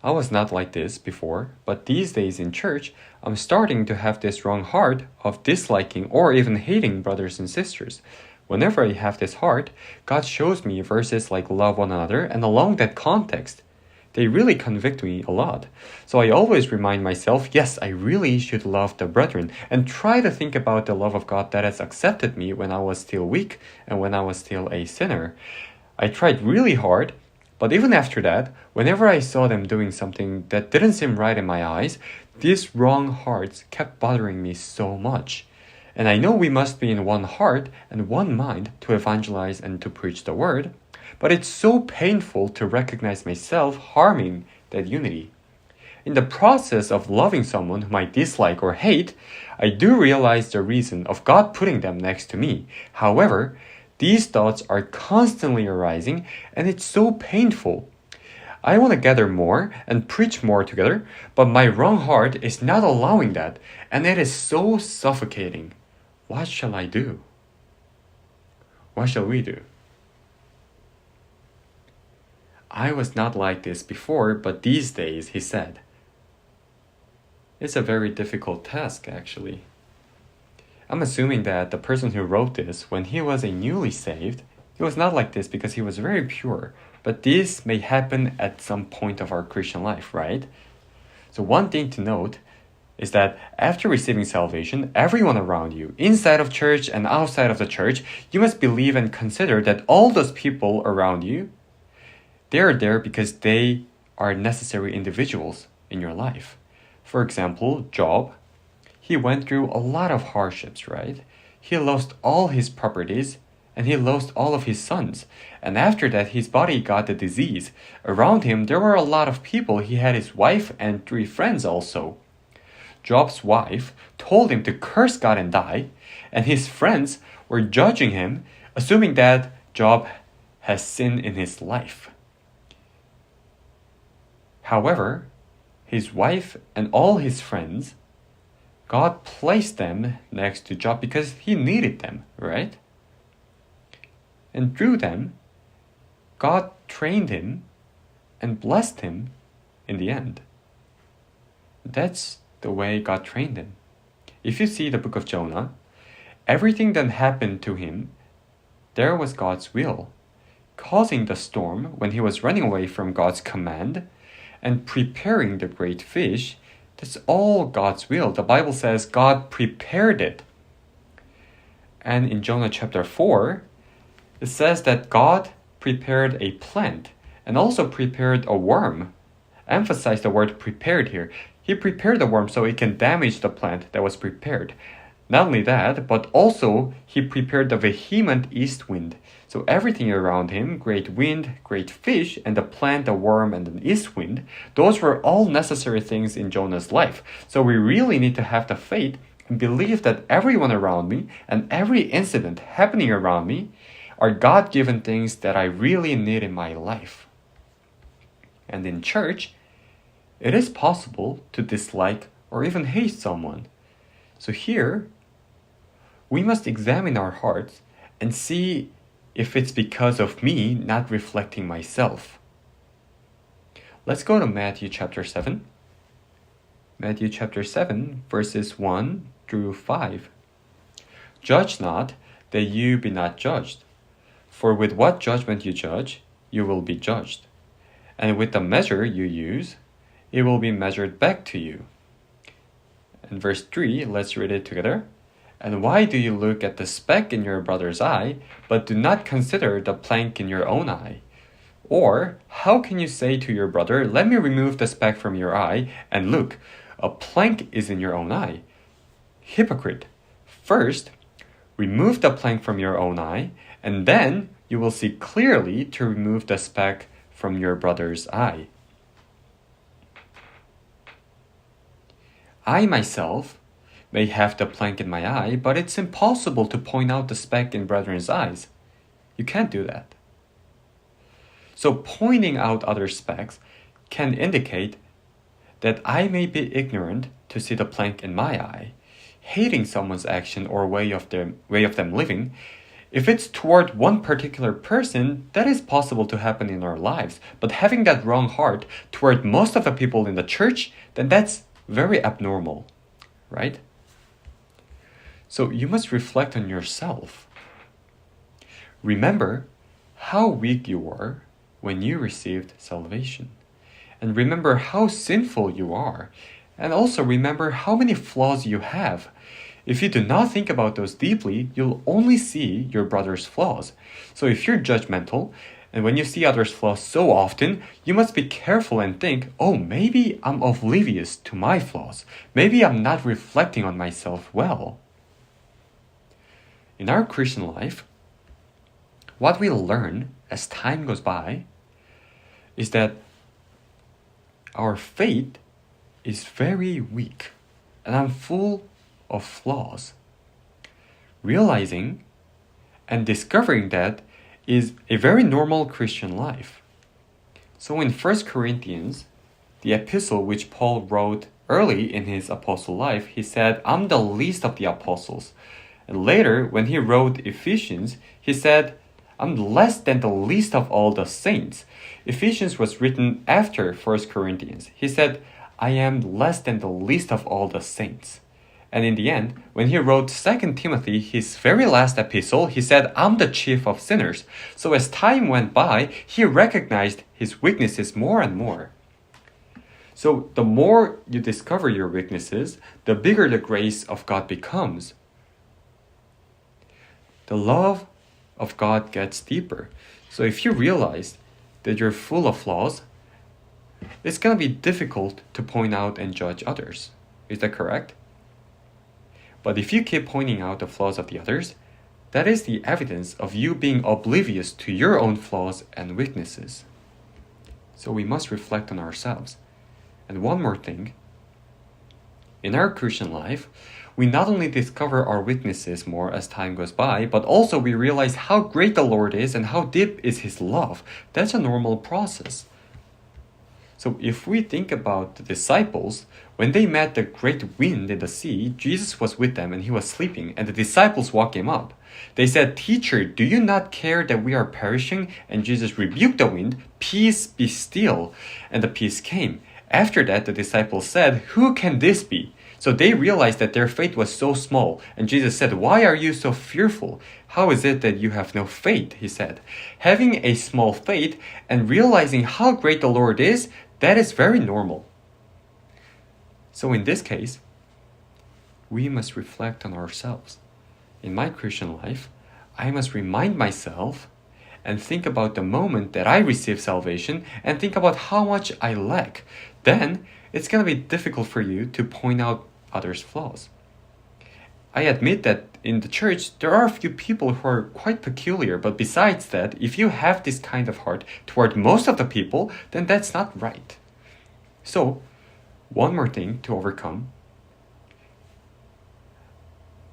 I was not like this before, but these days in church, I'm starting to have this wrong heart of disliking or even hating brothers and sisters. Whenever I have this heart, God shows me verses like love one another, and along that context, they really convict me a lot. So I always remind myself, yes, I really should love the brethren, and try to think about the love of God that has accepted me when I was still weak and when I was still a sinner. I tried really hard, but even after that, whenever I saw them doing something that didn't seem right in my eyes, these wrong hearts kept bothering me so much. And I know we must be in one heart and one mind to evangelize and to preach the word, but it's so painful to recognize myself harming that unity. In the process of loving someone whom I dislike or hate, I do realize the reason of God putting them next to me. However, these thoughts are constantly arising, and it's so painful. I want to gather more and preach more together, but my wrong heart is not allowing that, and it is so suffocating. What shall I do? What shall we do? I was not like this before, but these days, he said. It's a very difficult task, actually. I'm assuming that the person who wrote this, when he was a newly saved, he was not like this because he was very pure. But this may happen at some point of our Christian life, right? So one thing to note is that after receiving salvation, everyone around you, inside of church and outside of the church, you must believe and consider that all those people around you, they are there because they are necessary individuals in your life. For example, Job, he went through a lot of hardships, right? He lost all his properties and he lost all of his sons. And after that, his body got the disease. Around him, there were a lot of people. He had his wife and 3 friends also. Job's wife told him to curse God and die, and his friends were judging him, assuming that Job has sin in his life. However, his wife and all his friends, God placed them next to Job because he needed them, right? And through them, God trained him and blessed him in the end. That's the way God trained him. If you see the book of Jonah, everything that happened to him, there was God's will, causing the storm when he was running away from God's command and preparing the great fish. That's all God's will. The Bible says God prepared it. And in Jonah chapter 4, it says that God prepared a plant and also prepared a worm. Emphasize the word prepared here. He prepared the worm so it can damage the plant that was prepared. Not only that, but also he prepared the vehement east wind. So everything around him, great wind, great fish, and the plant, the worm, and the east wind, those were all necessary things in Jonah's life. So we really need to have the faith and believe that everyone around me and every incident happening around me are God-given things that I really need in my life. And in church, it is possible to dislike or even hate someone. So here, we must examine our hearts and see if it's because of me not reflecting myself. Let's go to Matthew chapter 7. Matthew chapter 7, verses 1 through 5. Judge not, that you be not judged. For with what judgment you judge, you will be judged. And with the measure you use, it will be measured back to you. And verse 3, let's read it together. And why do you look at the speck in your brother's eye, but do not consider the plank in your own eye? Or, how can you say to your brother, let me remove the speck from your eye, and look, a plank is in your own eye? Hypocrite! First, remove the plank from your own eye, and then you will see clearly to remove the speck from your brother's eye. I myself may have the plank in my eye, but it's impossible to point out the speck in brethren's eyes. You can't do that. So pointing out other specks can indicate that I may be ignorant to see the plank in my eye. Hating someone's action or way of them living If it's toward one particular person, that is possible to happen in our lives. But having that wrong heart toward most of the people in the church, then that's very abnormal, right? So you must reflect on yourself. Remember how weak you were when you received salvation. And remember how sinful you are. And also remember how many flaws you have. If you do not think about those deeply, you'll only see your brother's flaws. So if you're judgmental, and when you see others' flaws so often, you must be careful and think, oh, maybe I'm oblivious to my flaws. Maybe I'm not reflecting on myself well. In our Christian life, what we learn as time goes by is that our faith is very weak, and I'm full of flaws. Realizing and discovering that is a very normal Christian life. So in 1 Corinthians, the epistle which Paul wrote early in his apostle life, he said, I'm the least of the apostles. And later, when he wrote Ephesians, he said, I'm less than the least of all the saints. Ephesians was written after 1 Corinthians. He said, I am less than the least of all the saints. And in the end, when he wrote 2 Timothy, his very last epistle, he said, I'm the chief of sinners. So as time went by, he recognized his weaknesses more and more. So the more you discover your weaknesses, the bigger the grace of God becomes. The love of God gets deeper. So if you realize that you're full of flaws, it's going to be difficult to point out and judge others. Is that correct? But if you keep pointing out the flaws of the others, that is the evidence of you being oblivious to your own flaws and weaknesses. So we must reflect on ourselves. And one more thing. In our Christian life, we not only discover our weaknesses more as time goes by, but also we realize how great the Lord is and how deep is His love. That's a normal process. So if we think about the disciples, when they met the great wind in the sea, Jesus was with them and He was sleeping, and the disciples woke Him up. They said, Teacher, do you not care that we are perishing? And Jesus rebuked the wind, Peace, be still. And the peace came. After that, the disciples said, Who can this be? So they realized that their faith was so small. And Jesus said, Why are you so fearful? How is it that you have no faith? He said. Having a small faith and realizing how great the Lord is, that is very normal. So in this case, we must reflect on ourselves. In my Christian life, I must remind myself and think about the moment that I received salvation and think about how much I lack. Then it's going to be difficult for you to point out others' flaws. I admit that in the church, there are a few people who are quite peculiar, but besides that, if you have this kind of heart toward most of the people, then that's not right. So, one more thing to overcome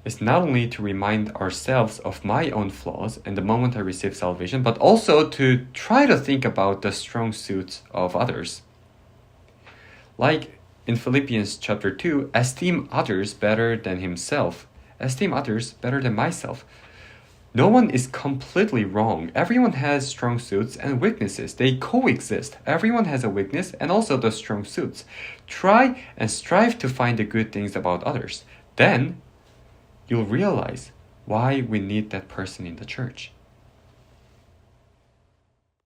is not only to remind ourselves of my own flaws and the moment I received salvation, but also to try to think about the strong suits of others. Like in Philippians chapter 2, esteem others better than himself. Esteem others better than myself. No one is completely wrong. Everyone has strong suits and weaknesses. They coexist. Everyone has a weakness and also the strong suits. Try and strive to find the good things about others. Then you'll realize why we need that person in the church.